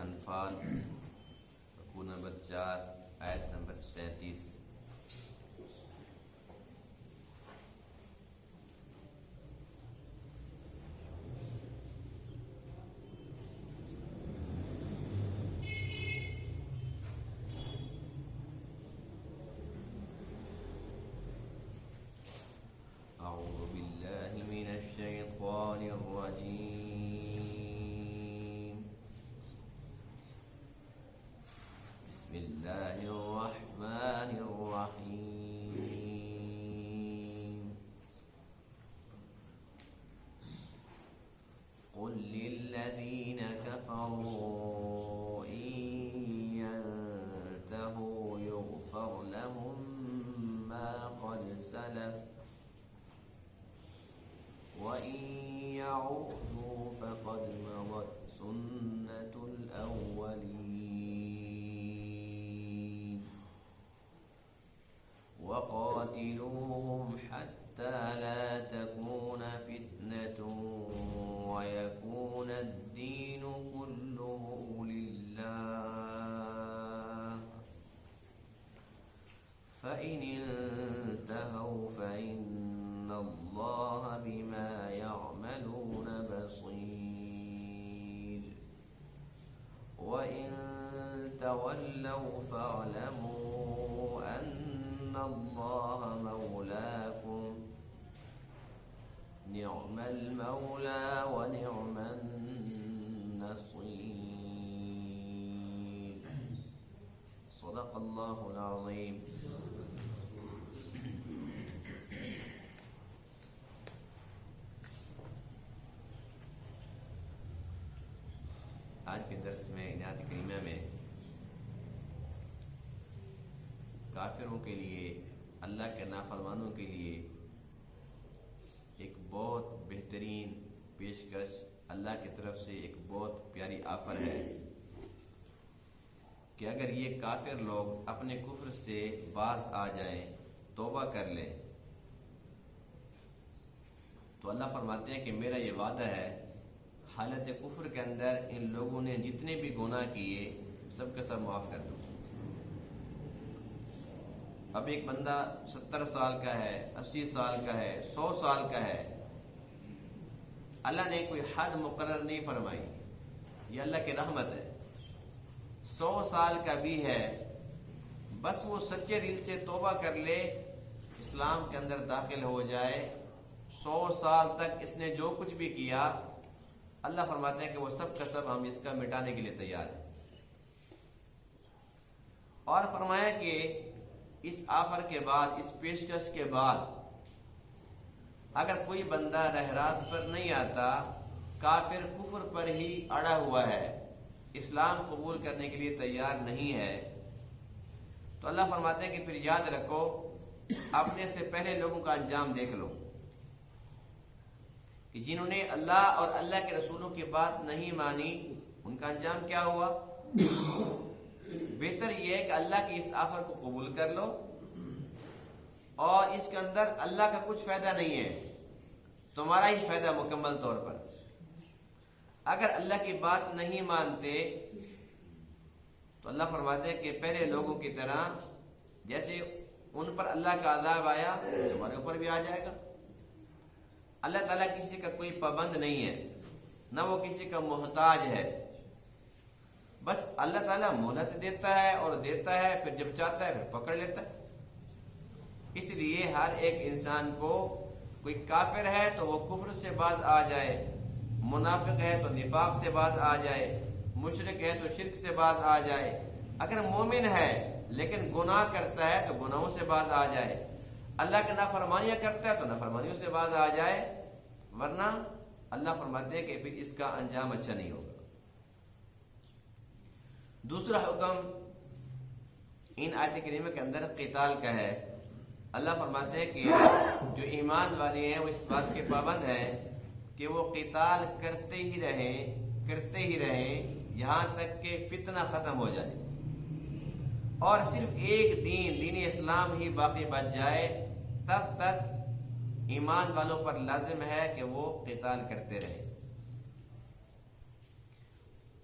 الانفال رکوع نمبر 4 آیت نمبر 37۔ أعوذ بالله من الشيطان الرجيم، بسم الله الرحمن الرحيم، قل للذين كفروا إن ينتهوا يغفر لهم ما قد سلف وإن يعودوا فقد مضت سنة الأولين وقاتلوهم حتى لا تكون فتنة ويكون الدين كله لله فإن انتهوا فإن الله بما يعملون بصير وإن تولوا فاعلموا أن الله مولاكم نعم المولى ونعم النصير صدق الله العظيم۔ آج کے درس میں آیت کریمہ میں کافروں کے لیے، اللہ کے نافرمانوں کے لیے ایک بہت بہترین پیشکش اللہ کی طرف سے ایک بہت پیاری آفر ہے کہ اگر یہ کافر لوگ اپنے کفر سے باز آ جائیں، توبہ کر لیں، تو اللہ فرماتے ہیں کہ میرا یہ وعدہ ہے حالت کفر کے اندر ان لوگوں نے جتنے بھی گناہ کیے سب کا سب معاف کر دوں۔ اب ایک بندہ 70 سال کا ہے، 80 سال کا ہے، 100 سال کا ہے، اللہ نے کوئی حد مقرر نہیں فرمائی، یہ اللہ کی رحمت ہے۔ 100 سال کا بھی ہے، بس وہ سچے دل سے توبہ کر لے، اسلام کے اندر داخل ہو جائے، 100 سال تک اس نے جو کچھ بھی کیا اللہ فرماتے ہیں کہ وہ سب کا سب ہم اس کا مٹانے کے لیے تیار ہیں۔ اور فرمایا کہ اس آفر کے بعد، اس پیشکش کے بعد اگر کوئی بندہ رہ راست پر نہیں آتا، کافر کفر پر ہی اڑا ہوا ہے، اسلام قبول کرنے کے لیے تیار نہیں ہے، تو اللہ فرماتے ہیں کہ پھر یاد رکھو، اپنے سے پہلے لوگوں کا انجام دیکھ لو کہ جنہوں نے اللہ اور اللہ کے رسولوں کی بات نہیں مانی، ان کا انجام کیا ہوا۔ بہتر یہ ہے کہ اللہ کی اس آفر کو قبول کر لو، اور اس کے اندر اللہ کا کچھ فائدہ نہیں ہے، تمہارا ہی فائدہ مکمل طور پر۔ اگر اللہ کی بات نہیں مانتے تو اللہ فرماتے ہیں کہ پہلے لوگوں کی طرح جیسے ان پر اللہ کا عذاب آیا تمہارے اوپر بھی آ جائے گا۔ اللہ تعالیٰ کسی کا کوئی پابند نہیں ہے، نہ وہ کسی کا محتاج ہے، بس اللہ تعالیٰ مہلت دیتا ہے اور دیتا ہے، پھر جب چاہتا ہے پھر پکڑ لیتا ہے۔ اس لیے ہر ایک انسان کو، کوئی کافر ہے تو وہ کفر سے باز آ جائے، منافق ہے تو نفاق سے باز آ جائے، مشرک ہے تو شرک سے باز آ جائے، اگر مومن ہے لیکن گناہ کرتا ہے تو گناہوں سے باز آ جائے، اللہ کی نافرمانیاں کرتا ہے تو نافرمانیوں سے باز آ جائے، ورنہ اللہ فرماتے ہیں کہ پھر اس کا انجام اچھا نہیں ہوگا۔ دوسرا حکم ان آیت کریمہ کے اندر قتال کا ہے۔ اللہ فرماتے ہیں کہ جو ایمان والے ہیں وہ اس بات کے پابند ہیں کہ وہ قتال کرتے ہی رہیں یہاں تک کہ فتنہ ختم ہو جائے اور صرف ایک دین اسلام ہی باقی بچ جائے، تب تک ایمان والوں پر لازم ہے کہ وہ قتال کرتے رہیں۔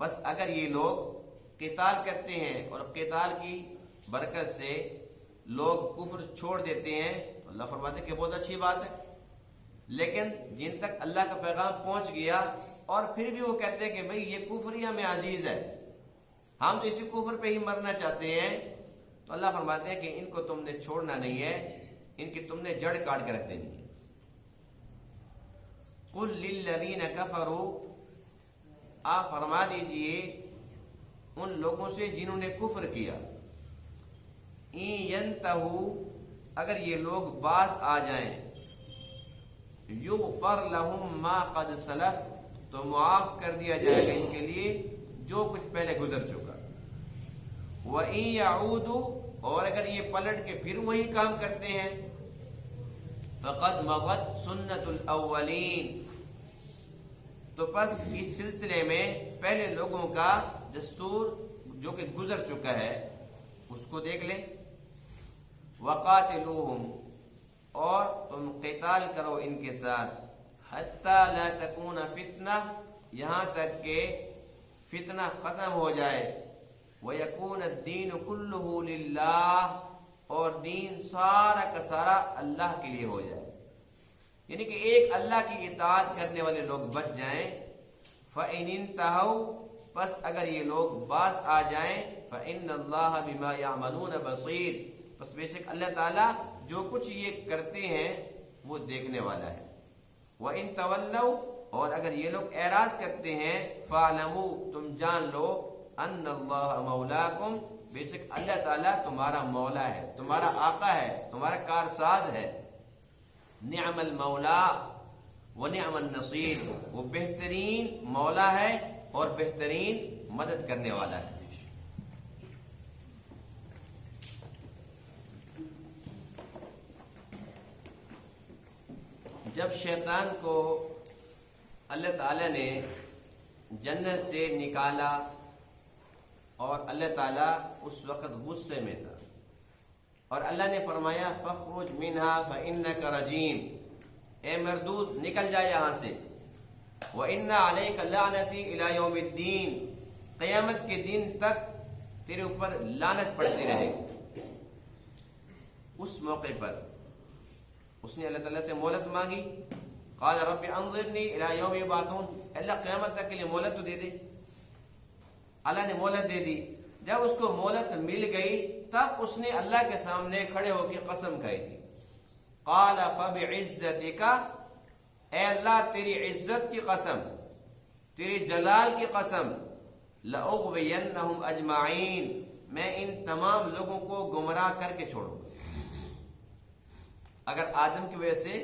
بس اگر یہ لوگ قتال کرتے ہیں اور قتال کی برکت سے لوگ کفر چھوڑ دیتے ہیں تو اللہ فرماتے ہیں کہ بہت اچھی بات ہے. لیکن جن تک اللہ کا پیغام پہنچ گیا اور پھر بھی وہ کہتے ہیں کہ بھئی یہ کفر ہی ہمیں عزیز ہے, ہم تو اسی کفر پہ ہی مرنا چاہتے ہیں, تو اللہ فرماتے ہیں کہ ان کو تم نے چھوڑنا نہیں ہے, ان کی تم نے جڑ کاٹ کے رکھ دینی ہے. قل للذین کفروا, آپ فرما دیجئے ان لوگوں سے جنہوں نے کفر کیا, ان ینتہوا, اگر یہ لوگ باز آ جائیں, یغفر لہم ما قد سلف, تو معاف کر دیا جائے گا ان کے لیے جو کچھ پہلے گزر چکا. وَإِن يَعُودُوا, اور اگر یہ پلٹ کے پھر وہی کام کرتے ہیں, فَقَدْ مَضَتْ سُنَّةُ الْأَوَّلِينَ, تو پس اس سلسلے میں پہلے لوگوں کا دستور جو کہ گزر چکا ہے اس کو دیکھ لیں. وَقَاتِلُوهُمْ, اور تم قتال کرو ان کے ساتھ, حَتَّى لَا تَكُونَ فِتْنَةٌ, یہاں تک کہ فتنہ ختم ہو جائے. وَيَكُونَ الدِّينُ كُلُّهُ لِلَّهِ, اور دین سارا کا سارا اللہ کے لیے ہو جائے, یعنی کہ ایک اللہ کی اطاعت کرنے والے لوگ بچ جائیں. فَإِنِ انْتَهَوْا, پس اگر یہ لوگ باز آ جائیں, فَإِنَّ اللَّهَ بِمَا يَعْمَلُونَ بَصِيرٌ, پس بے شک اللہ تعالیٰ جو کچھ یہ کرتے ہیں وہ دیکھنے والا ہے. وَإِن تَوَلَّوْا, اور اگر یہ لوگ اعراض کرتے ہیں, فَاعْلَمُوا, تم جان لو, ان اللہ مولاکم, بے شک اللہ تعالیٰ تمہارا مولا ہے, تمہارا آقا ہے, تمہارا کارساز ہے. نعم المولا و نعم النصیر, وہ بہترین مولا ہے اور بہترین مدد کرنے والا ہے. جب شیطان کو اللہ تعالیٰ نے جنت سے نکالا اور اللہ تعالیٰ اس وقت غصے میں تھا, اور اللہ نے فرمایا فَخْرُجْ مِنْهَا فَإِنَّكَ رَجِيمٌ, اے مردود نکل جائے یہاں سے. وَإِنَّ عَلَيْكَ لَعْنَتِي إِلَى يَوْمِ الدِّينِ, قیامت کے دن تک تیرے اوپر لعنت پڑتی رہے گی. اس موقع پر اس نے اللہ تعالیٰ سے مہلت مانگی. قال رب انظرنی الی یوم یبعثون, اللہ قیامت تک کے لیے مہلت تو دے دے. اللہ نے مہلت دے دی. جب اس کو مہلت مل گئی تب اس نے اللہ کے سامنے کھڑے ہو کے قسم کھائی تھی. قال فبعزتک, اے اللہ تیری عزت کی قسم, تیری جلال کی قسم, لأغوینہم اجمعین, میں ان تمام لوگوں کو گمراہ کر کے چھوڑوں گا. اگر آدم کی وجہ سے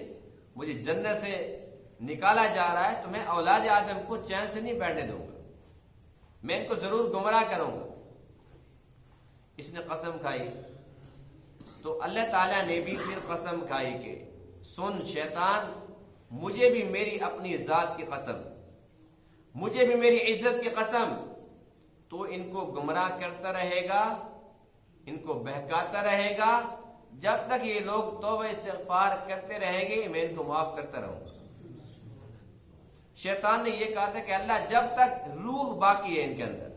مجھے جنت سے نکالا جا رہا ہے تو میں اولاد آدم کو چین سے نہیں بیٹھنے دوں گا, میں ان کو ضرور گمراہ کروں گا. اس نے قسم کھائی تو اللہ تعالیٰ نے بھی پھر قسم کھائی کہ سن شیطان, مجھے بھی میری اپنی ذات کی قسم, مجھے بھی میری عزت کی قسم, تو ان کو گمراہ کرتا رہے گا, ان کو بہکاتا رہے گا, جب تک یہ لوگ توبہ استغفار کرتے رہیں گے میں ان کو معاف کرتا رہوں گا. شیطان نے یہ کہا تھا کہ اللہ جب تک روح باقی ہے ان کے اندر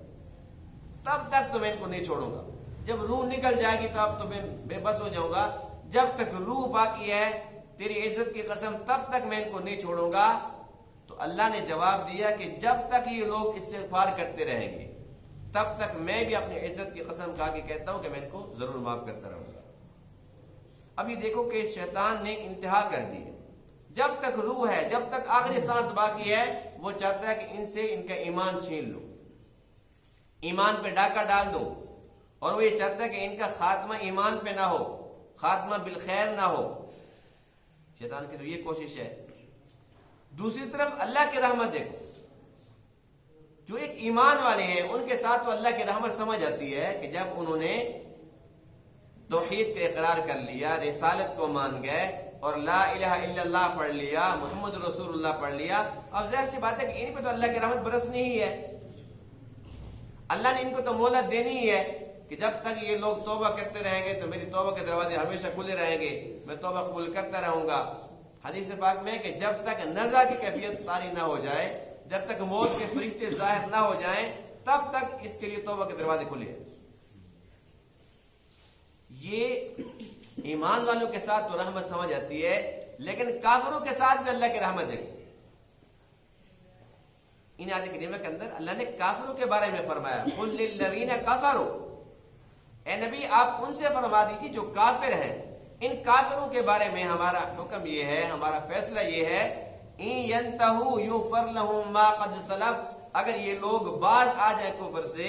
تب تک تو میں ان کو نہیں چھوڑوں گا, جب روح نکل جائے گی تو اب تو میں بے بس ہو جاؤں گا, جب تک روح باقی ہے تیری عزت کی قسم تب تک میں ان کو نہیں چھوڑوں گا. تو اللہ نے جواب دیا کہ جب تک یہ لوگ استغفار کرتے رہیں گے تب تک میں بھی اپنی عزت کی قسم کھا کے کہتا ہوں کہ میں ان کو ضرور معاف کرتا رہوں گا. ابھی دیکھو کہ شیطان نے انتہا کر دی ہے, جب تک روح ہے, جب تک آخری سانس باقی ہے, وہ چاہتا ہے کہ ان سے ان کا ایمان چھین لو, ایمان پہ ڈاکہ ڈال دو, اور وہ یہ چاہتا ہے کہ ان کا خاتمہ ایمان پہ نہ ہو, خاتمہ بالخیر نہ ہو. شیطان کی تو یہ کوشش ہے. دوسری طرف اللہ کی رحمت دیکھو, جو ایک ایمان والے ہیں ان کے ساتھ تو اللہ کی رحمت سمجھ آتی ہے کہ جب انہوں نے توحید کا اقرار کر لیا, رسالت کو مان گئے اور لا الہ الا اللہ پڑھ لیا, محمد رسول اللہ پڑھ لیا, اب ظاہر سی بات ہے کہ ان پہ تو اللہ کی رحمت برسنی ہی ہے. اللہ نے ان کو تو مہلت دینی ہی ہے کہ جب تک یہ لوگ توبہ کرتے رہیں گے تو میری توبہ کے دروازے ہمیشہ کھلے رہیں گے, میں توبہ قبول کرتا رہوں گا. حدیث پاک میں کہ جب تک نزع کی کیفیت طاری نہ ہو جائے جب تک موت کے فرشتے ظاہر نہ ہو جائیں تب تک اس کے لیے توبہ کے دروازے کھلے ہیں۔ یہ ایمان والوں کے ساتھ تو رحمت سمجھ آتی ہے، لیکن کافروں کے ساتھ بھی اللہ کی رحمت ہے۔ ان آیت کریمہ کے اندر اللہ نے کافروں کے بارے میں فرمایا قل للذین کفروا، اے نبی آپ ان سے فرما دیجیے جو کافر ہیں، ان کافروں کے بارے میں ہمارا حکم یہ ہے، ہمارا فیصلہ یہ ہے ان ینتہوا یغفر لہم ما قد سلف، اگر یہ لوگ باز آ جائیں کفر سے،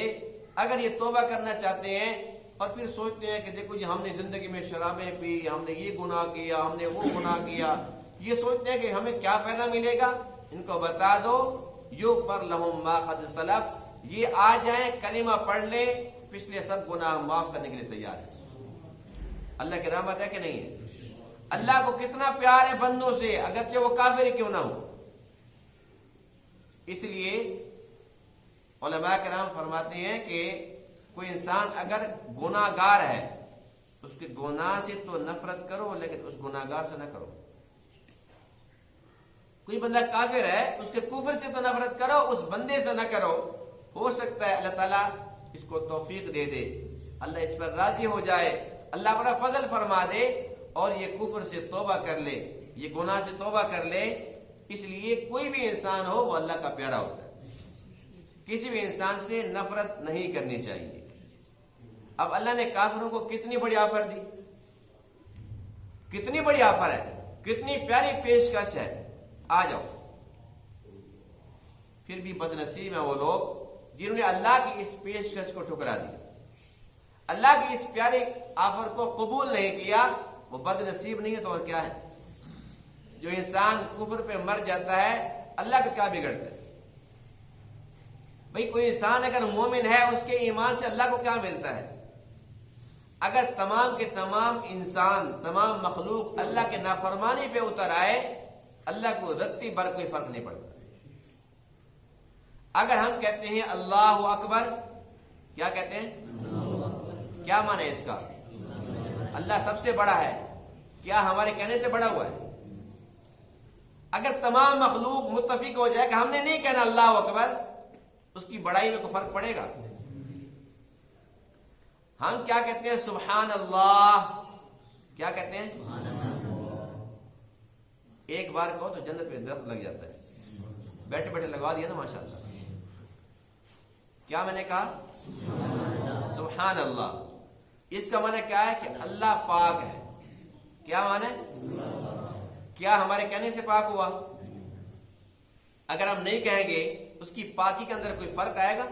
اگر یہ توبہ کرنا چاہتے ہیں اور پھر سوچتے ہیں کہ دیکھو جی ہم نے زندگی میں شرابیں پی، ہم نے یہ گناہ کیا، ہم نے وہ گناہ کیا، یہ سوچتے ہیں کہ ہمیں کیا فائدہ ملے گا، ان کو بتا دو یغفر لہم ما قد سلف، یہ آ جائیں کلمہ پڑھ لیں، پچھلے سب گناہ معاف کرنے کے لیے تیار ہے۔ اللہ کی رحمت ہے کہ نہیں ہے؟ اللہ کو کتنا پیار ہے بندوں سے، اگرچہ وہ کافر ہی کیوں نہ ہو۔ اس لیے علماء کرام فرماتے ہیں کہ کوئی انسان اگر گناہ گار ہے اس کے گناہ سے تو نفرت کرو، لیکن اس گناہ گار سے نہ کرو۔ کوئی بندہ کافر ہے اس کے کفر سے تو نفرت کرو، اس بندے سے نہ کرو۔ ہو سکتا ہے اللہ تعالیٰ اس کو توفیق دے دے، اللہ اس پر راضی ہو جائے، اللہ بڑا فضل فرما دے اور یہ کفر سے توبہ کر لے، یہ گناہ سے توبہ کر لے۔ اس لیے کوئی بھی انسان ہو وہ اللہ کا پیارا ہوتا ہے، کسی بھی انسان سے نفرت نہیں کرنی چاہیے۔ اب اللہ نے کافروں کو کتنی بڑی آفر دی، کتنی بڑی آفر ہے، کتنی پیاری پیشکش ہے، آ جاؤ۔ پھر بھی بد نصیب ہیں وہ لوگ جنہوں نے اللہ کی اس پیشکش کو ٹھکرا دی، اللہ کی اس پیاری آفر کو قبول نہیں کیا۔ وہ بد نصیب نہیں ہے تو اور کیا ہے؟ جو انسان کفر پہ مر جاتا ہے اللہ کا کیا بگڑتا ہے؟ بھئی کوئی انسان اگر مومن ہے اس کے ایمان سے اللہ کو کیا ملتا ہے؟ اگر تمام کے تمام انسان، تمام مخلوق اللہ کے نافرمانی پہ اتر آئے، اللہ کو رتی بھر کوئی فرق نہیں پڑتا۔ اگر ہم کہتے ہیں اللہ اکبر، کیا کہتے ہیں؟ کیا معنی ہے اس کا؟ اللہ سب سے بڑا ہے، کیا ہمارے کہنے سے بڑا ہوا ہے؟ اگر تمام مخلوق متفق ہو جائے کہ ہم نے نہیں کہنا اللہ اکبر، اس کی بڑائی میں کوئی فرق پڑے گا؟ ہم کیا کہتے ہیں؟ سبحان اللہ، کیا کہتے ہیں؟ ایک بار کہو تو جنت میں درخت لگ جاتا ہے، بیٹھے بیٹھے لگوا دیا نا ماشاءاللہ۔ کیا میں نے کہا؟ سبحان اللہ۔ اس کا معنی کیا ہے کہ اللہ پاک ہے۔ کیا معنی؟ کیا ہمارے کہنے سے پاک ہوا؟ اگر ہم نہیں کہیں گے اس کی پاکی کے اندر کوئی فرق آئے گا؟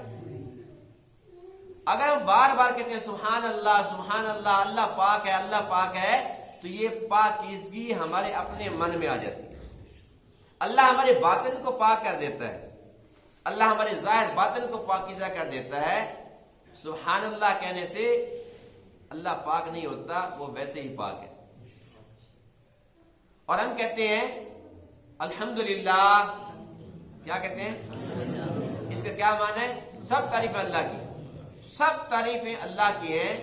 اگر ہم بار بار کہتے ہیں سبحان اللہ سبحان اللہ، اللہ پاک ہے اللہ پاک ہے، تو یہ پاکیزگی ہمارے اپنے من میں آ جاتی ہے۔ اللہ ہمارے باطن کو پاک کر دیتا ہے، اللہ ہمارے ظاہر باطن کو پاکیزہ کر دیتا ہے۔ سبحان اللہ کہنے سے اللہ پاک نہیں ہوتا، وہ ویسے ہی پاک ہے۔ اور ہم کہتے ہیں الحمدللہ، کیا کہتے ہیں؟ اس کا کیا معنی ہے؟ سب تعریفیں اللہ کی، سب تعریفیں اللہ کی ہیں۔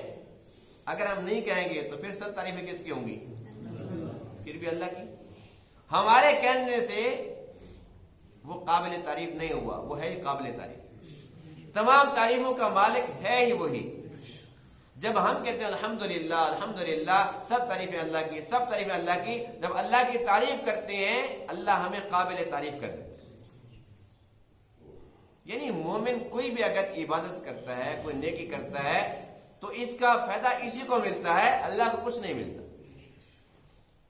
اگر ہم نہیں کہیں گے تو پھر سب تعریفیں کس کی ہوں گی؟ پھر بھی اللہ کی۔ ہمارے کہنے سے وہ قابل تعریف نہیں ہوا، وہ ہے ہی قابل تعریف۔ تمام تعریفوں کا مالک ہے ہی وہی۔ جب ہم کہتے ہیں الحمدللہ الحمدللہ، سب تعریفیں اللہ کی، سب تعریفیں اللہ کی، جب اللہ کی تعریف کرتے ہیں اللہ ہمیں قابل تعریف کر دیتا ہے۔ یعنی مومن کوئی بھی اگر عبادت کرتا ہے، کوئی نیکی کرتا ہے، تو اس کا فائدہ اسی کو ملتا ہے، اللہ کو کچھ نہیں ملتا۔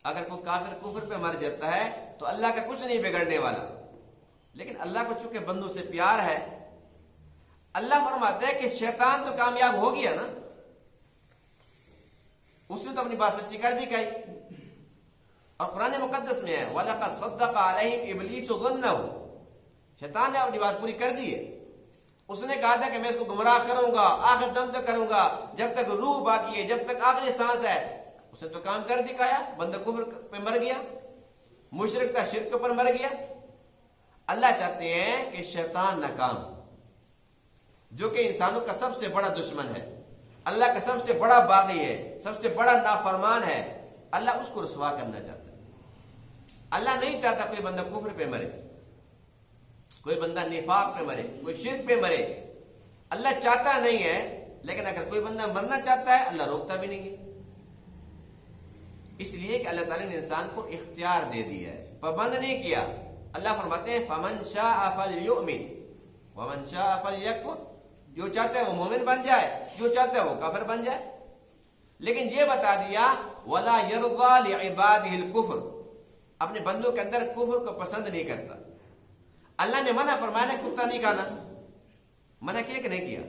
اگر کوئی کافر کفر پہ مر جاتا ہے تو اللہ کا کچھ نہیں بگڑنے والا، لیکن اللہ کو چونکہ بندوں سے پیار ہے، اللہ فرماتا ہے کہ شیطان تو کامیاب ہو گیا نا، اس نے تو اپنی بات سچی کر دکھائی۔ اور قرآن مقدس میں ہے وَلَقَدْ صَدَّقَ عَلَيْهِمْ إِبْلِيسُ ظَنَّهُ، شیطان نے اپنی بات پوری کر دی ہے۔ اس نے کہا تھا کہ میں اس کو گمراہ کروں گا، آخر دم تک کروں گا، جب تک روح باقی ہے، جب تک آخری سانس ہے۔ اس نے تو کام کر دکھایا، بندہ کفر پہ مر گیا، مشرک تھا شرک کے اوپر مر گیا۔ اللہ چاہتے ہیں کہ شیطان ناکام، جو کہ انسانوں کا سب سے بڑا دشمن ہے، اللہ کا سب سے بڑا باغی ہے، سب سے بڑا نافرمان ہے، اللہ اس کو رسوا کرنا چاہتا ہے۔ اللہ نہیں چاہتا کوئی بندہ کفر پہ مرے۔ کوئی بندہ نفاق پہ مرے، کوئی شرک پہ مرے، اللہ چاہتا نہیں ہے، لیکن اگر کوئی بندہ مرنا چاہتا ہے اللہ روکتا بھی نہیں ہے، اس لیے کہ اللہ تعالیٰ نے انسان کو اختیار دے دیا ہے، پابند نہیں کیا۔ اللہ فرماتے ہیں فَمَنْ شَاءَ فَلْيُؤْمِنْ وَمَنْ شَاءَ فَلْيَكْفُرْ، جو چاہتا ہے وہ مومن بن جائے، جو چاہتا ہے وہ کافر بن جائے، لیکن یہ بتا دیا وَلَا يَرْضَى لِعِبَادِهِ الْكُفْرِ، اپنے بندوں کے اندر کفر کو پسند نہیں کرتا۔ اللہ نے منع فرمایا کتا نہیں کھانا، منع کیا کہ نہیں کیا؟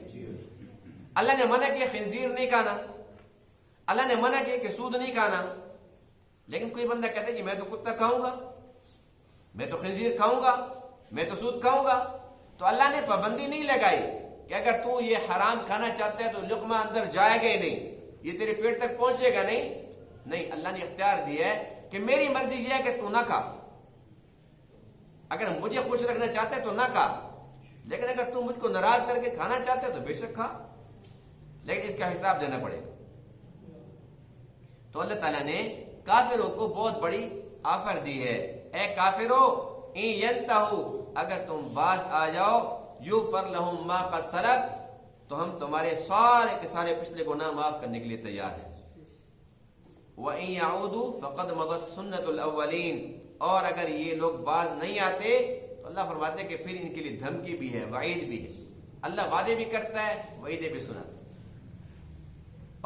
اللہ نے منع کیا خنزیر نہیں کھانا، اللہ نے منع کیا کہ سود نہیں کھانا، لیکن کوئی بندہ کہتا ہے کہ میں تو کتا کھاؤں گا، میں تو خنزیر کھاؤں گا، میں تو سود کھاؤں گا، تو اللہ نے پابندی نہیں لگائی کہ اگر تو یہ حرام کھانا چاہتا ہے تو لقمہ اندر جائے گا ہی نہیں، یہ تیرے پیٹ تک پہنچے گا نہیں، اللہ نے اختیار دیا ہے کہ میری مرضی یہ ہے کہ تو نہ کھا، اگر مجھے خوش رکھنا چاہتا ہے تو نہ کھا، لیکن اگر تو مجھ کو ناراض کر کے کھانا چاہتا ہے تو بے شک کھا، لیکن اس کا حساب دینا پڑے گا۔ تو اللہ تعالیٰ نے کافروں کو بہت بڑی آفر دی ہے، اے کافرو ان ینتہو، اگر تم باز آ جاؤ، یغفر لہم ما قد سلف، تو ہم تمہارے سارے کے سارے پچھلے گناہ معاف کرنے کے لیے تیار ہیں۔ وَإِن يَعُودُوا فَقَدْ مَضَتْ سُنَّةُ الْأَوَّلِينَ، اور اگر یہ لوگ باز نہیں آتے تو اللہ فرماتے ہیں کہ پھر ان کے لیے دھمکی بھی ہے، وعید بھی ہے، اللہ وعدے بھی کرتا ہے، وعیدیں بھی سناتا ہے،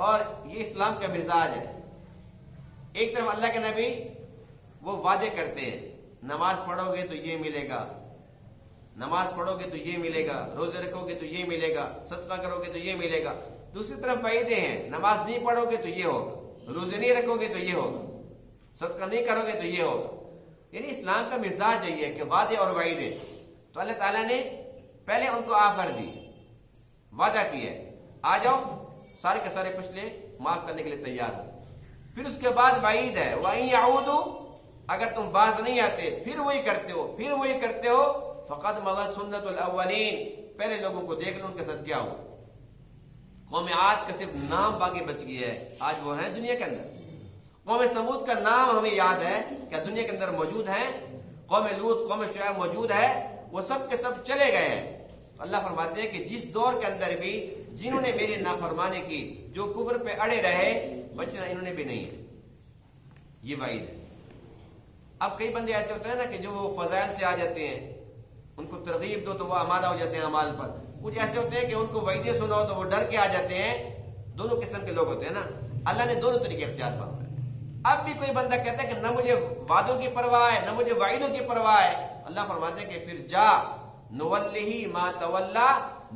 اور یہ اسلام کا مزاج ہے۔ ایک طرف اللہ کے نبی وہ وعدے کرتے ہیں، نماز پڑھو گے تو یہ ملے گا، نماز پڑھو گے تو یہ ملے گا، روزے رکھو گے تو یہ ملے گا، صدقہ کرو گے تو یہ ملے گا۔ دوسری طرف وعیدیں ہیں، نماز نہیں پڑھو گے تو یہ ہوگا، روزے نہیں رکھو گے تو یہ ہوگا، صدقہ نہیں کرو گے تو یہ ہوگا۔ یعنی اسلام کا مزاج یہی ہے کہ وعدے اور وعیدیں۔ تو اللہ تعالیٰ نے پہلے ان کو آفر دی، وعدہ کیا ہے آ جاؤ، سارے کے سارے پچھلے معاف کرنے کے لیے تیار ہو، پھر اس کے بعد وعید ہے وَإِن يَعُودُوا، اگر تم باز نہیں آتے پھر وہی کرتے ہو فَقَدْ مَضَتْ سُنَّةُ الْأَوَّلِينَ، پہلے لوگوں کو دیکھ لو ان کے ساتھ کیا ہوا۔ قوم عاد کا صرف نام باقی بچ گیا ہے، آج وہ ہیں دنیا کے اندر۔ قوم سمود کا نام ہمیں یاد ہے کہ دنیا کے اندر موجود ہیں، قوم لوط، قوم شعیب موجود ہے، وہ سب کے سب چلے گئے ہیں۔ اللہ فرماتے ہیں کہ جس دور کے اندر بھی جنہوں نے میری نافرمانی کی، جو کفر پہ اڑے رہے، بچنا انہوں نے بھی نہیں ہے، یہ وعید ہے۔ اب کئی بندے ایسے ہوتے ہیں نا کہ جو وہ فضائل سے آ جاتے ہیں، ان کو ترغیب دو تو وہ آمادہ ہو جاتے ہیں اعمال پر، کچھ ایسے ہوتے ہیں کہ ان کو وعیدیں سناؤ تو وہ ڈر کے آ جاتے ہیں، دونوں قسم کے لوگ ہوتے ہیں نا۔ اللہ نے دونوں طریقے اختیار فرمائے۔ اب بھی کوئی بندہ کہتا ہے کہ نہ مجھے وعدوں کی پرواہ ہے، نہ مجھے وعیدوں کی پرواہ ہے، اللہ فرماتے ہیں کہ پھر جا نولہ ما تولا،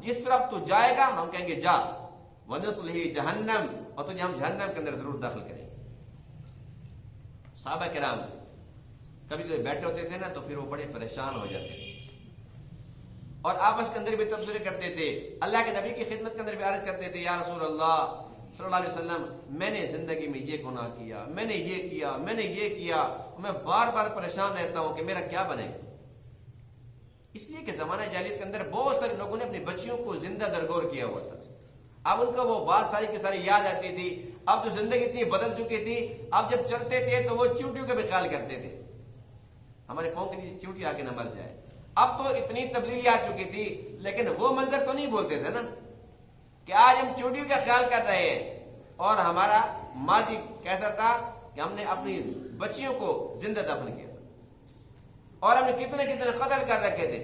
جس طرف تو جائے گا ہم کہیں گے جا، ونصلہ جہنم، اور تجھے ہم جہنم کے اندر ضرور داخل کریں گے۔ صحابہ کرام کبھی کبھی بیٹھے ہوتے تھے نا تو پھر وہ بڑے پریشان ہو جاتے تھے، اور آپس کے اندر بھی تبصرے کرتے تھے، اللہ کے نبی کی خدمت کے اندر بھی عرض کرتے تھے، یا رسول اللہ صلی اللہ علیہ وسلم، میں نے زندگی میں یہ گناہ کیا، میں نے یہ کیا، میں نے یہ کیا، میں بار بار پریشان رہتا ہوں کہ میرا کیا بنے گا۔ اس لیے کہ زمانہ جاہلیت کے اندر بہت سارے لوگوں نے اپنی بچیوں کو زندہ درگور کیا ہوا تھا، اب ان کو وہ بات ساری کی ساری یاد آتی تھی، اب تو زندگی اتنی بدل چکی تھی، اب جب چلتے تھے تو وہ چیونٹیوں کا بھی خیال کرتے تھے، ہمارے پاؤں کے نیچے چیونٹی آ کے نہ مر جائے۔ اب تو اتنی تبدیلی آ چکی تھی، لیکن وہ منظر تو نہیں بولتے تھے نا کہ آج ہم چیونٹیوں کا خیال کر رہے ہیں، اور ہمارا ماضی کیسا تھا کہ ہم نے اپنی بچیوں کو زندہ دفن کیا تھا، اور ہم نے کتنے قتل کر رکھے تھے،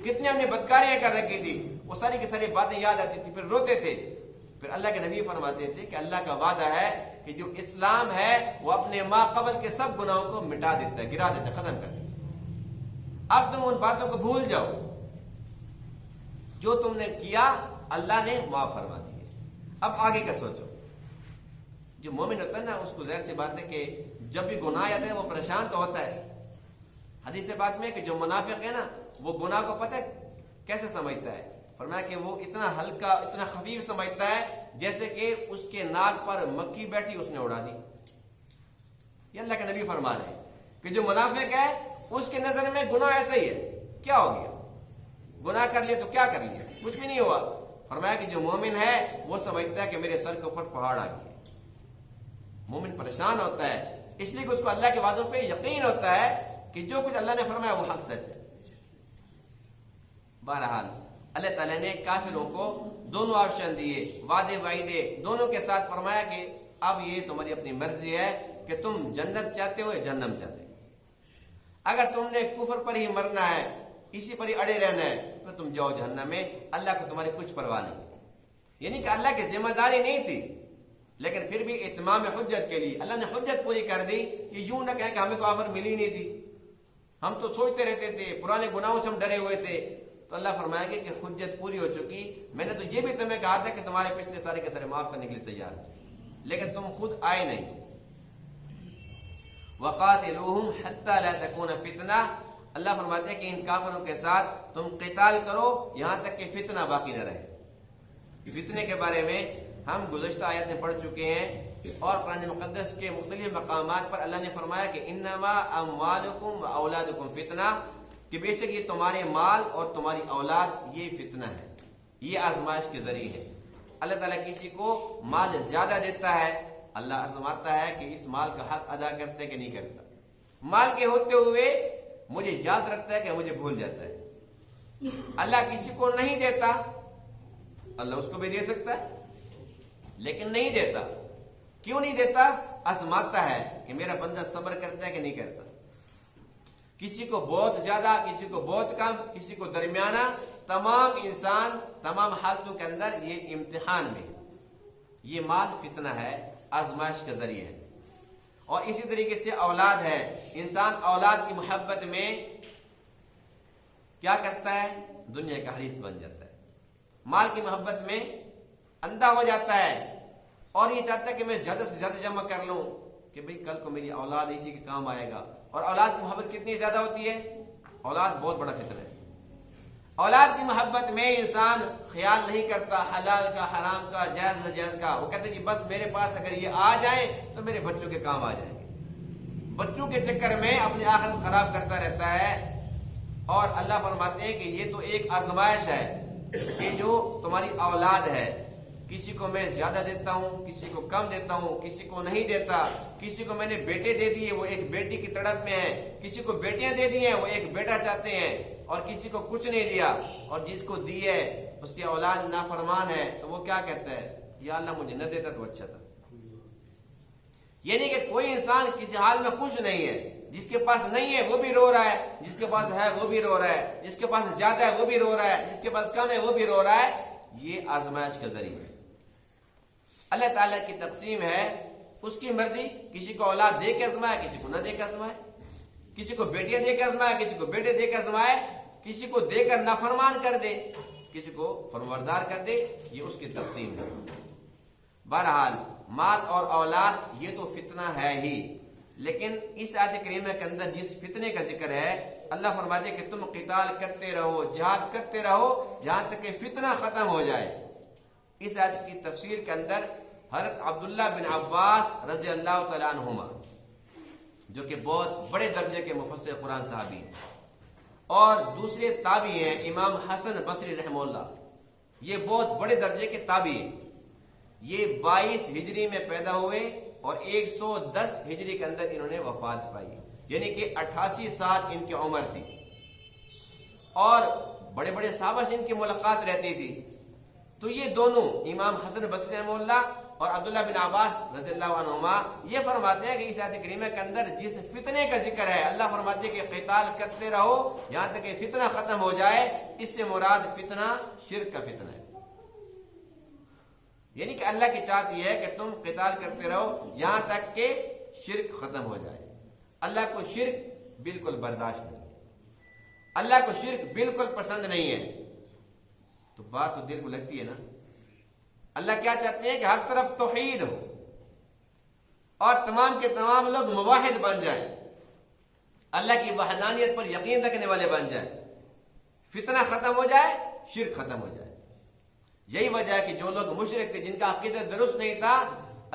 کتنی ہم نے بدکاریاں کر رکھی تھی، وہ ساری کی ساری باتیں یاد آتی تھی، پھر روتے تھے۔ پھر اللہ کے نبی فرماتے تھے کہ اللہ کا وعدہ ہے کہ جو اسلام ہے وہ اپنے ما قبل کے سب گناہوں کو مٹا دیتا ہے، گرا دیتا ہے، ختم کر دیتا ہے۔ اب تم ان باتوں کو بھول جاؤ، جو تم نے کیا اللہ نے معاف فرما دی۔ اب آگے کا سوچو، جو مومن ہوتا ہے نا اس کو ظاہر سی بات ہے کہ جب بھی گناہ آتا ہے وہ پریشان تو ہوتا ہے۔ حدیث بات میں کہ جو منافق ہے نا وہ گناہ کو پتہ ہے کیسے سمجھتا ہے، فرمایا کہ وہ اتنا ہلکا، اتنا خفیف سمجھتا ہے جیسے کہ اس کے ناک پر مکھی بیٹھی اس نے اڑا دی۔ یہ اللہ کے نبی فرما رہے ہیں کہ جو منافق ہے اس کے نظر میں گناہ ایسا ہی ہے، کیا ہو گیا، گناہ کر لیا تو کیا کر لیا، کچھ بھی نہیں ہوا۔ فرمایا کہ جو مومن ہے وہ سمجھتا ہے کہ میرے سر کے اوپر پہاڑ آ گیا۔ مومن پریشان ہوتا ہے اس لیے کہ اس کو اللہ کے وعدوں پہ یقین ہوتا ہے کہ جو کچھ اللہ نے فرمایا وہ حق سچ ہے۔ بہرحال اللہ تعالیٰ نے کافروں کو دونوں آپشن دیے، وعدے وعیدے دونوں کے ساتھ، فرمایا کہ اب یہ تمہاری اپنی مرضی ہے کہ تم جنت چاہتے ہو یا جہنم چاہتے ہو۔ اگر تم نے کفر پر ہی مرنا ہے، اسی پر ہی اڑے رہنا ہے، تو تم جاؤ جہنم میں، اللہ کو تمہاری کچھ پرواہ نہیں۔ یعنی کہ اللہ کی ذمہ داری نہیں تھی، لیکن پھر بھی اتمام حجت کے لیے اللہ نے حجت پوری کر دی کہ یوں نہ کہیں کہ ہمیں کوئی آفر ملی نہیں تھی، ہم تو سوچتے رہتے تھے، پرانے گناہوں سے ہم ڈرے ہوئے تھے۔ تو اللہ فرمائے گا کہ حجت پوری ہو چکی، میں نے تو یہ بھی تمہیں کہا تھا کہ تمہارے پچھلے سارے کے سارے معاف کرنے کے لیے تیار ہیں، لیکن تم خود آئے نہیں۔ وَقَاتِلُوهُمْ حَتَّى لَا تَكُونَ فِتْنَةٌ، اللہ فرماتے ہیں کہ ان کافروں کے ساتھ تم قتال کرو یہاں تک کہ فتنہ باقی نہ رہے۔ فتنے کے بارے میں ہم گزشتہ آیت میں پڑھ چکے ہیں، اور قرآن مقدس کے مختلف مقامات پر اللہ نے فرمایا کہ انما اموالکم و اولادکم فتنہ، کہ بے شک یہ تمہارے مال اور تمہاری اولاد یہ فتنہ ہے، یہ آزمائش کے ذریعے ہے۔ اللہ تعالیٰ کسی کو مال زیادہ دیتا ہے، اللہ آزماتا ہے کہ اس مال کا حق ادا کرتے کہ نہیں کرتا۔ مال کے ہوتے ہوئے مجھے یاد رکھتا ہے کہ مجھے بھول جاتا ہے۔ اللہ کسی کو نہیں دیتا، اللہ اس کو بھی دے سکتا ہے لیکن نہیں دیتا۔ کیوں نہیں دیتا؟ آزماتا ہے کہ میرا بندہ صبر کرتا ہے کہ نہیں کرتا۔ کسی کو بہت زیادہ، کسی کو بہت کم، کسی کو درمیانہ، تمام انسان تمام حالتوں کے اندر یہ امتحان میں ہے۔ یہ مال فتنہ ہے، آزمائش کا ذریعہ ہے۔ اور اسی طریقے سے اولاد ہے، انسان اولاد کی محبت میں کیا کرتا ہے؟ دنیا کا حریص بن جاتا ہے، مال کی محبت میں اندھا ہو جاتا ہے، اور یہ چاہتا ہے کہ میں زیادہ سے زیادہ جمع کر لوں کہ بھئی کل کو میری اولاد اسی کے کام آئے گا۔ اور اولاد کی محبت کتنی زیادہ ہوتی ہے؟ اولاد بہت بڑا فتنہ ہے۔ اولاد کی محبت میں انسان خیال نہیں کرتا حلال کا، حرام کا، جائز ناجائز کا، وہ کہتے ہیں کہ بس میرے پاس اگر یہ آ جائیں تو میرے بچوں کے کام آ جائیں گے۔ بچوں کے چکر میں اپنی آخرت خراب کرتا رہتا ہے۔ اور اللہ فرماتے ہیں کہ یہ تو ایک آزمائش ہے کہ جو تمہاری اولاد ہے، کسی کو میں زیادہ دیتا ہوں، کسی کو کم دیتا ہوں، کسی کو نہیں دیتا۔ کسی کو میں نے بیٹے دے دیے، وہ ایک بیٹی کی تڑپ میں ہے، کسی کو بیٹیاں دے دی ہیں، وہ ایک بیٹا چاہتے ہیں، اور کسی کو کچھ نہیں دیا، اور جس کو دی ہے اس کی اولاد نافرمان ہے تو وہ کیا کہتا ہے؟ یا اللہ مجھے نہ دیتا تو اچھا تھا۔ یعنی کہ کوئی انسان کسی حال میں خوش نہیں ہے، جس کے پاس نہیں ہے وہ بھی رو رہا ہے، جس کے پاس ہے وہ بھی رو رہا ہے، جس کے پاس زیادہ ہے وہ بھی رو رہا ہے، جس کے پاس کم ہے وہ بھی رو رہا ہے۔ یہ آزمائش کا ذریعہ ہے۔ اللہ تعالیٰ کی تقسیم ہے، اس کی مرضی، کسی کو اولاد دے کے آزمائے، کسی کو نہ دے کے آزمائے، کسی کو بیٹیاں دے کے آزمائے، کسی کو بیٹے دے کے آزمائے، کسی کو دے کر نافرمان کر دے، کسی کو فرمانبردار کر دے، یہ اس کی تقسیم ہے۔ بہرحال مال اور اولاد یہ تو فتنہ ہے ہی، لیکن اس آیت کریمہ کے اندر جس فتنے کا ذکر ہے، اللہ فرماتے کہ تم قتال کرتے رہو، جہاد کرتے رہو جہاں تک کہ فتنہ ختم ہو جائے۔ اس آیت کی تفسیر کے اندر حضرت عبداللہ بن عباس رضی اللہ تعالیٰ عنہما، جو کہ بہت بڑے درجے کے مفسر قرآن صحابی ہیں، اور دوسرے تابعی ہیں امام حسن بصری رحمہ اللہ، یہ بہت بڑے درجے کے تابعی ہیں۔ یہ 22 ہجری میں پیدا ہوئے اور 110 ہجری کے اندر انہوں نے وفات پائی، یعنی کہ 88 سال ان کی عمر تھی، اور بڑے بڑے صحابہ سے ان کی ملاقات رہتی تھی۔ تو یہ دونوں امام حسن بصری رحمہ اللہ اور عبداللہ بن عباس رضی اللہ عنہما یہ فرماتے ہیں کہ اس آیت کریمہ کے اندر جس فتنے کا ذکر ہے، اللہ فرماتے ہیں کہ قتال کرتے رہو یہاں تک کہ فتنہ ختم ہو جائے۔ اس سے مراد فتنہ شرک کا فتنہ ہے، یعنی کہ اللہ کی چاہت یہ ہے کہ تم قتال کرتے رہو یہاں تک کہ شرک ختم ہو جائے۔ اللہ کو شرک بالکل برداشت نہیں، اللہ کو شرک بالکل پسند نہیں ہے۔ تو بات تو دل کو لگتی ہے نا، اللہ کیا چاہتے ہیں کہ ہر طرف توحید ہو اور تمام کے تمام لوگ موحد بن جائیں، اللہ کی وحدانیت پر یقین رکھنے والے بن جائیں، فتنہ ختم ہو جائے، شرک ختم ہو جائے۔ یہی وجہ ہے کہ جو لوگ مشرک تھے، جن کا عقیدہ درست نہیں تھا،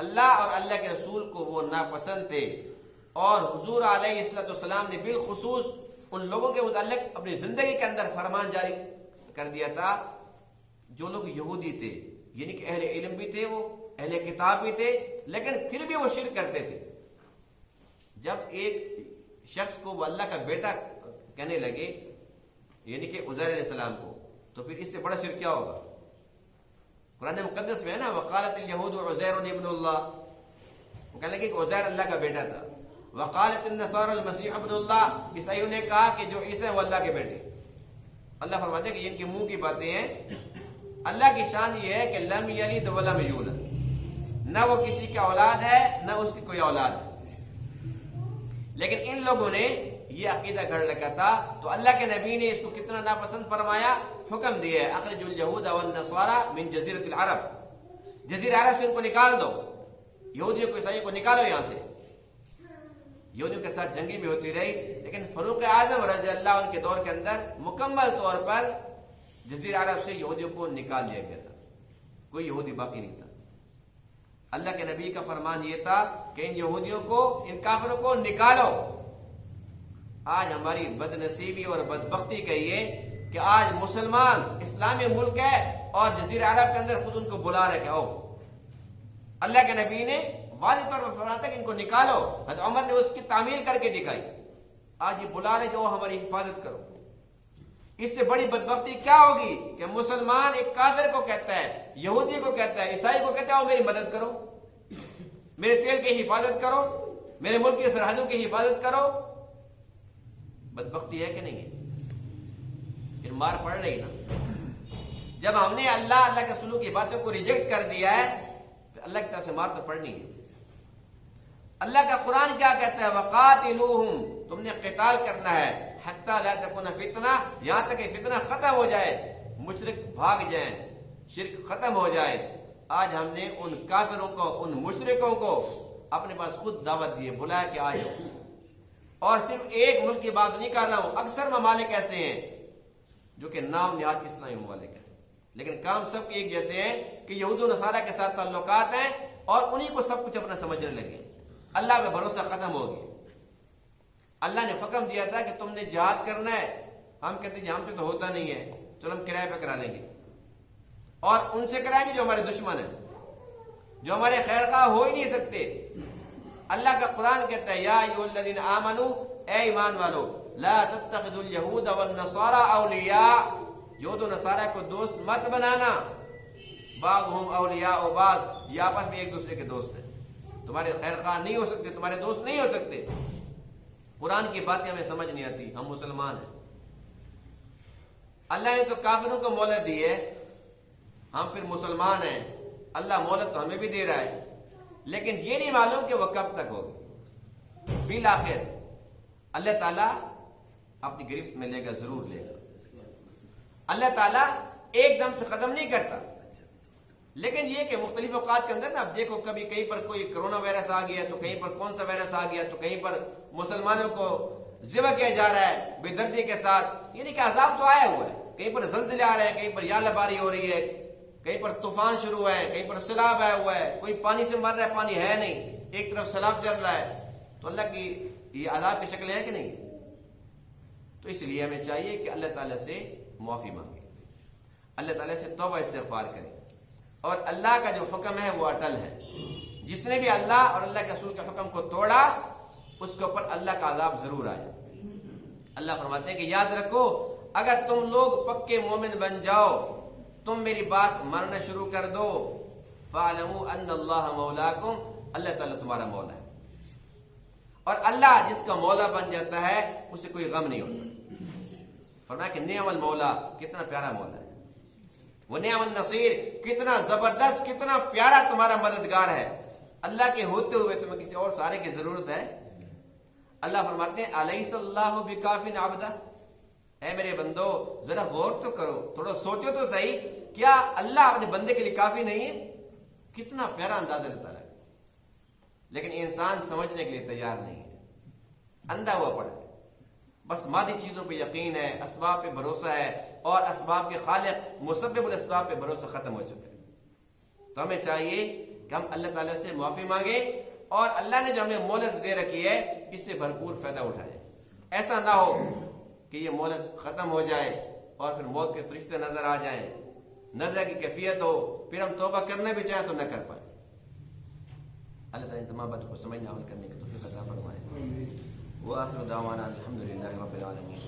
اللہ اور اللہ کے رسول کو وہ ناپسند تھے، اور حضور علیہ السلام نے بالخصوص ان لوگوں کے متعلق اپنی زندگی کے اندر فرمان جاری کر دیا تھا جو لوگ یہودی تھے، یعنی کہ اہل علم بھی تھے، وہ اہل کتاب بھی تھے، لیکن پھر بھی وہ شرک کرتے تھے۔ جب ایک شخص کو وہ اللہ کا بیٹا کہنے لگے، یعنی کہ عزیر علیہ السلام کو، تو پھر اس سے بڑا شرک کیا ہوگا؟ قرآن مقدس میں ہے نا وقالت الیہود عزیر ابن اللہ، وہ کہنے لگے کہ عزیر اللہ کا بیٹا تھا. وقالت النصارى المسیح ابن اللہ، عیسائیوں نے کہا کہ جو عیسی وہ اللہ کے بیٹے. اللہ فرماتے ہیں کہ ان کے منہ کی باتیں ہیں. اللہ کی شان یہ ہے کہ لم یلد ولم یولد، نہ وہ کسی کا اولاد ہے نہ اس کی کوئی اولاد ہے. لیکن ان لوگوں نے یہ عقیدہ گھڑ رکھا تھا، تو اللہ کے نبی نے اس کو کتنا ناپسند فرمایا، حکم دیا ہے اخرجوا اليهود والنصارى من جزیرۃ العرب، جزیرہ عرب سے ان کو نکال دو، یہودیوں کو عیسائیوں کو نکالو یہاں سے. یہودیوں کے ساتھ جنگی بھی ہوتی رہی، لیکن فاروق اعظم رضی اللہ عنہ کے دور کے اندر مکمل طور پر جزیرہ عرب سے یہودیوں کو نکال دیا گیا تھا، کوئی یہودی باقی نہیں تھا. اللہ کے نبی کا فرمان یہ تھا کہ ان یہودیوں کو، ان کافروں کو نکالو. آج ہماری بد نصیبی اور بدبختی کہیے کہ آج مسلمان اسلامی ملک ہے اور جزیرہ عرب کے اندر خود ان کو بلا رہے کہ آؤ. اللہ کے نبی نے واضح طور پر فرمایا تھا کہ ان کو نکالو. حضرت عمر نے اس کی تعمیل کر کے دکھائی. آج یہ بلا رہے جو ہماری حفاظت کرو. اس سے بڑی بدبختی کیا ہوگی کہ مسلمان ایک کافر کو کہتا ہے، یہودی کو کہتا ہے، عیسائی کو کہتا ہے میری مدد کرو، میرے تیل کی حفاظت کرو، میرے ملک کی سرحدوں کی حفاظت کرو. بدبختی ہے کہ نہیں ہے؟ پھر مار پڑ رہی نا. جب ہم نے اللہ کے رسول کی باتوں کو ریجیکٹ کر دیا ہے، پھر اللہ کی طرف سے مار تو پڑنی ہے. اللہ کا قرآن کیا کہتا ہے؟ وقاتلوہم، تم نے قتال کرنا ہے، حتی لا تکون فتنہ، یہاں تک کہ فتنہ ختم ہو جائے، مشرک بھاگ جائیں، شرک ختم ہو جائے. آج ہم نے ان کافروں کو، ان مشرکوں کو اپنے پاس خود دعوت دی ہے، بلایا کہ آ جاؤ. اور صرف ایک ملک کی بات نہیں کر رہا ہوں، اکثر ممالک ایسے ہیں جو کہ نام نہاد اسلامی ممالک ہیں، لیکن کام سب کے ایک جیسے ہیں کہ یہود و نصارہ کے ساتھ تعلقات ہیں اور انہی کو سب کچھ اپنا سمجھنے لگے. اللہ پہ بھروسہ ختم ہو گیا. اللہ نے حکم دیا تھا کہ تم نے جہاد کرنا ہے، ہم کہتے ہیں ہم سے تو ہوتا نہیں ہے، چلو ہم کرائے پہ کرا لیں گے، اور ان سے کرائیں گے جو ہمارے دشمن ہیں، جو ہمارے خیر خواہ ہو ہی نہیں سکتے. اللہ کا قرآن کہتا ہے یا ایھا الذین آمنوا، اے ایمان والو، لا تتخذوا اليہود والنصارى اولیاء، یہود و نصارہ کو دوست مت بنانا. بعضهم اولیاء بعض، یہ آپس میں ایک دوسرے کے دوست ہیں، تمہارے خیر خواہ نہیں ہو سکتے، تمہارے دوست نہیں ہو سکتے. قرآن کی باتیں ہمیں سمجھ نہیں آتی، ہم مسلمان ہیں. اللہ نے تو کافروں کو مہلت دی ہے، ہم پھر مسلمان ہیں. اللہ مہلت تو ہمیں بھی دے رہا ہے، لیکن یہ نہیں معلوم کہ وہ کب تک ہوگی. بالآخر اللہ تعالیٰ اپنی گرفت میں لے گا، ضرور لے گا. اللہ تعالیٰ ایک دم سے ختم نہیں کرتا، لیکن یہ کہ مختلف اوقات کے اندر نا، اب دیکھو کبھی کہیں پر کوئی کرونا وائرس آ گیا، تو کہیں پر کون سا وائرس آ گیا، تو کہیں پر مسلمانوں کو ذبح کیا جا رہا ہے بے دردی کے ساتھ. یعنی کہ عذاب تو آیا ہوا ہے، کہیں پر زلزلے آ رہے ہیں، کہیں پر یالہ باری ہو رہی ہے، کہیں پر طوفان شروع ہے، کہیں پر سیلاب آیا ہوا ہے، کوئی پانی سے مر رہا ہے، پانی ہے نہیں، ایک طرف سیلاب چل رہا ہے. تو اللہ کی یہ عذاب کی شکل ہے کہ نہیں؟ تو اس لیے ہمیں چاہیے کہ اللہ تعالیٰ سے معافی مانگے، اللہ تعالیٰ سے توبہ استغفار کریں، اور اللہ کا جو حکم ہے وہ اٹل ہے. جس نے بھی اللہ اور اللہ کے رسول کے حکم کو توڑا، اس کے اوپر اللہ کا عذاب ضرور آیا. اللہ فرماتے ہیں کہ یاد رکھو، اگر تم لوگ پکے مومن بن جاؤ، تم میری بات ماننا شروع کر دو، فَاعْلَمُوا أَنَّ اللَّهَ مَوْلَاكُمْ، اللہ تعالیٰ تمہارا مولا ہے. اور اللہ جس کا مولا بن جاتا ہے اسے کوئی غم نہیں ہوتا. فرمایا کہ نعم المولا، کتنا پیارا مولا ہے، وہ نعم النصیر، کتنا زبردست، کتنا پیارا تمہارا مددگار ہے. اللہ کے ہوتے ہوئے تمہیں کسی اور سارے کی ضرورت ہے؟ اللہ فرماتے ہیں الیس اللہ بکاف عبدہ، اے میرے بندو ذرا غور تو کرو، تھوڑا سوچو تو صحیح، کیا اللہ اپنے بندے کے لیے کافی نہیں ہے؟ کتنا پیارا انداز اللہ تعالیٰ. لیکن انسان سمجھنے کے لیے تیار نہیں ہے، اندھا ہوا پڑا ہے، بس مادی چیزوں پہ یقین ہے، اسباب پہ بھروسہ ہے، اور اسباب کے خالق مسبب الاسباب پہ بھروسہ ختم ہو چکا ہے. تو ہمیں چاہیے کہ ہم اللہ تعالیٰ سے معافی مانگیں، اور اللہ نے جو ہمیں مہلت دے رکھی ہے اس سے بھرپور فائدہ اٹھائیں. ایسا نہ ہو کہ یہ مہلت ختم ہو جائے اور پھر موت کے فرشتے نظر آ جائیں، نظر کی کیفیت ہو، پھر ہم توبہ کرنا بھی چاہیں تو نہ کر پائیں. اللہ تعالیٰ ان تمام باتوں کو سمجھنے عمل کرنے کی توفیق عطا فرمائے. وآخر دعوانا الحمدللہ رب العالمین.